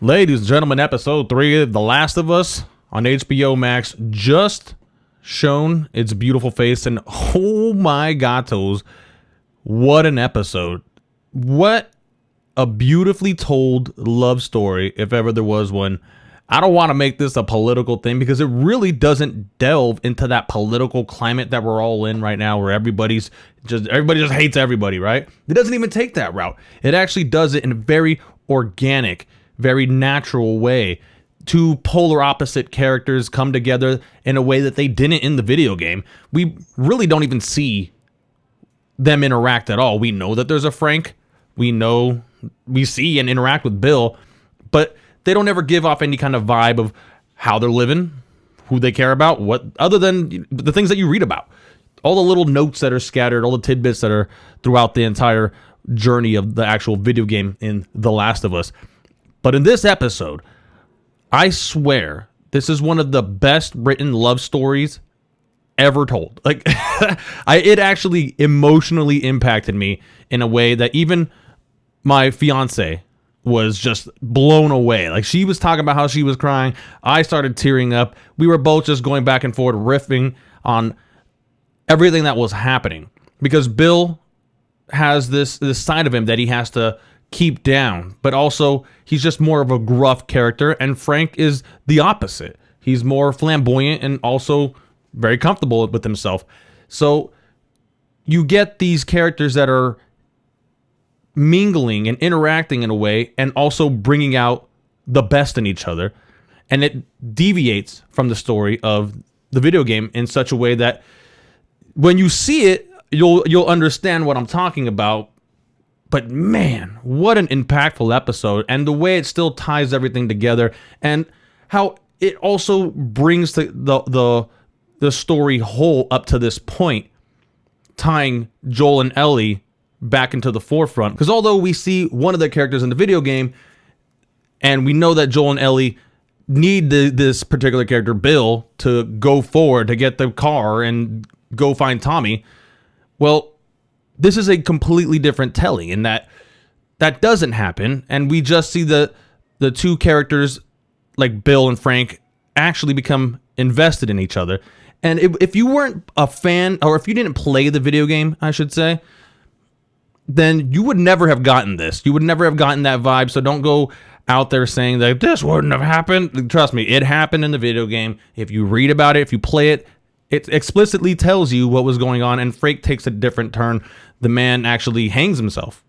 Ladies and gentlemen, episode 3 of The Last of Us on HBO Max just shown its beautiful face, and oh my gatos, what an episode. What a beautifully told love story, if ever there was one. I don't want to make this a political thing because it really doesn't delve into that political climate that we're all in right now, where everybody just hates everybody, right? It doesn't even take that route. It actually does it in a very organic, very natural way. Two polar opposite characters come together in a way that they didn't in the video game. We really don't even see them interact at all. We know that there's a Frank. We see and interact with Bill, but they don't ever give off any kind of vibe of how they're living, who they care about, what other than the things that you read about. All the little notes that are scattered, all the tidbits that are throughout the entire journey of the actual video game in The Last of Us. But in this episode, I swear, this is one of the best written love stories ever told. Like, it actually emotionally impacted me in a way that even my fiance was just blown away. Like, she was talking about how she was crying. I started tearing up. We were both just going back and forth, riffing on everything that was happening. Because Bill has this side of him that he has to keep down, but also he's just more of a gruff character, and Frank is the opposite. He's more flamboyant and also very comfortable with himself. So you get these characters that are mingling and interacting in a way and also bringing out the best in each other, and it deviates from the story of the video game in such a way that when you see it, you'll understand what I'm talking about. But man, what an impactful episode, and the way it still ties everything together, and how it also brings the story whole up to this point, tying Joel and Ellie back into the forefront. Because although we see one of the characters in the video game, and we know that Joel and Ellie need this particular character, Bill, to go forward to get the car and go find Tommy, well, this is a completely different telling in that doesn't happen, and we just see the two characters like Bill and Frank actually become invested in each other. And if you weren't a fan, or if you didn't play the video game, I should say, then you would never have gotten this. You would never have gotten that vibe. So don't go out there saying that this wouldn't have happened. Trust me, it happened in the video game. If you read about it, if you play it, it explicitly tells you what was going on, and Frank takes a different turn. The man actually hangs himself.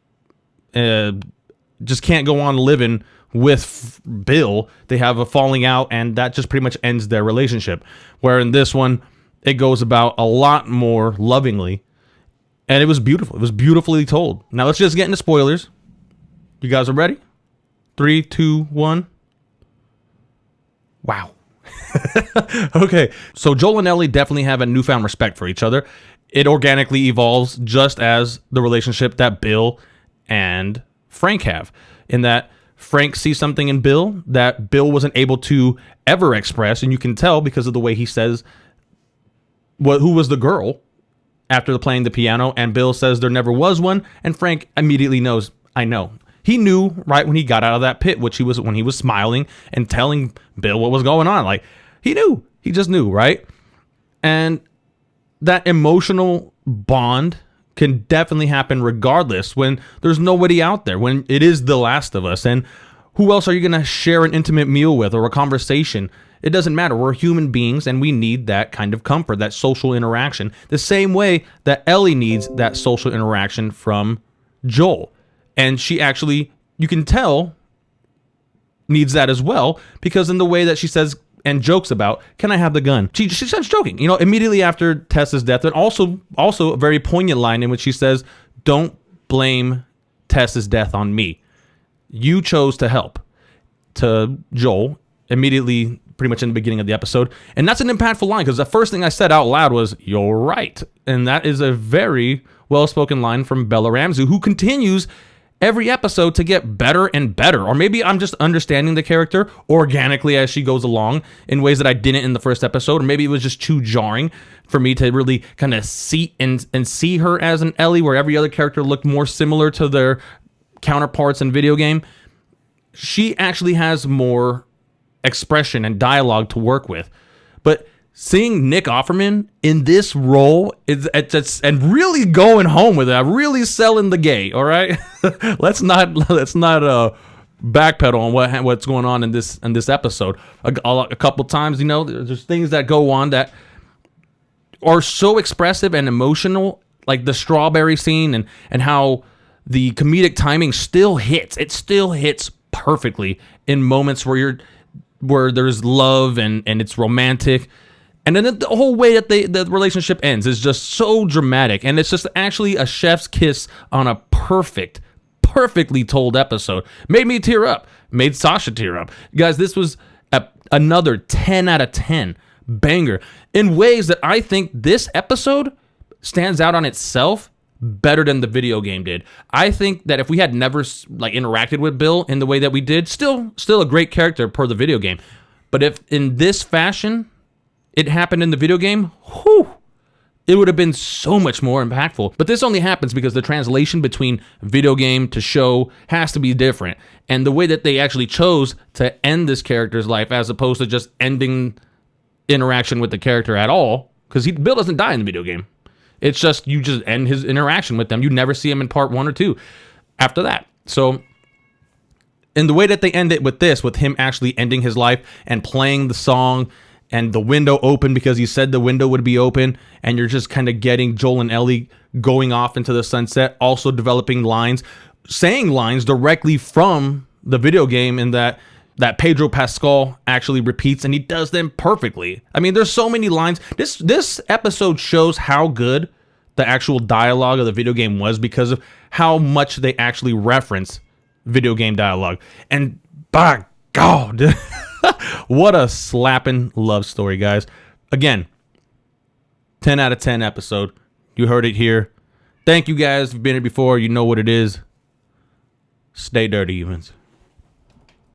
Just can't go on living with Bill. They have a falling out, and that just pretty much ends their relationship. Where in this one, it goes about a lot more lovingly, and it was beautiful. It was beautifully told. Now let's just get into spoilers. You guys are ready? 3, 2, 1. Wow. Okay, so Joel and Ellie definitely have a newfound respect for each other. It organically evolves just as the relationship that Bill and Frank have, in that Frank sees something in Bill that Bill wasn't able to ever express, and you can tell because of the way he says who was the girl after playing the piano, and Bill says there never was one, and Frank immediately knows, I know. He knew right when he got out of that pit, when he was smiling and telling Bill what was going on. Like, he knew. He just knew, right? And that emotional bond can definitely happen regardless when there's nobody out there, when it is The Last of Us. And who else are you going to share an intimate meal with or a conversation? It doesn't matter. We're human beings, and we need that kind of comfort, that social interaction, the same way that Ellie needs that social interaction from Joel. And she actually, you can tell, needs that as well, because in the way that she says and jokes about, can I have the gun? She starts joking, immediately after Tess's death. And also a very poignant line in which she says, don't blame Tess's death on me. You chose to help, to Joel, immediately, pretty much in the beginning of the episode. And that's an impactful line, because the first thing I said out loud was, you're right. And that is a very well-spoken line from Bella Ramsey, who continues every episode to get better and better. Or maybe I'm just understanding the character organically as she goes along in ways that I didn't in the first episode. Or maybe it was just too jarring for me to really kind of see and see her as an Ellie, where every other character looked more similar to their counterparts in video game. she actually has more expression and dialogue to work with. But seeing Nick Offerman in this role and really going home with it, really selling the gay. All right, let's not backpedal on what's going on in this episode. A couple times, there's things that go on that are so expressive and emotional, like the strawberry scene and how the comedic timing still hits. It still hits perfectly in moments where there's love and it's romantic. And then the whole way that the relationship ends is just so dramatic. And it's just actually a chef's kiss on a perfectly told episode. Made me tear up. Made Sasha tear up. Guys, this was another 10 out of 10 banger in ways that I think this episode stands out on itself better than the video game did. I think that if we had never interacted with Bill in the way that we did, still a great character per the video game. But if in this fashion it happened in the video game, it would have been so much more impactful. But this only happens because the translation between video game to show has to be different. And the way that they actually chose to end this character's life as opposed to just ending interaction with the character at all, because Bill doesn't die in the video game. It's just you just end his interaction with them. You never see him in part 1 or 2 after that. So in the way that they end it with this, with him actually ending his life and playing the song and the window open because he said the window would be open, and you're just kind of getting Joel and Ellie going off into the sunset, also developing lines, saying lines directly from the video game in that Pedro Pascal actually repeats, and he does them perfectly. I mean, there's so many lines. This episode shows how good the actual dialogue of the video game was because of how much they actually reference video game dialogue. And by God, what a slapping love story, guys. Again, 10 out of 10 episode. You heard it here. Thank you guys. If you've been here before, you know what it is. Stay dirty, humans.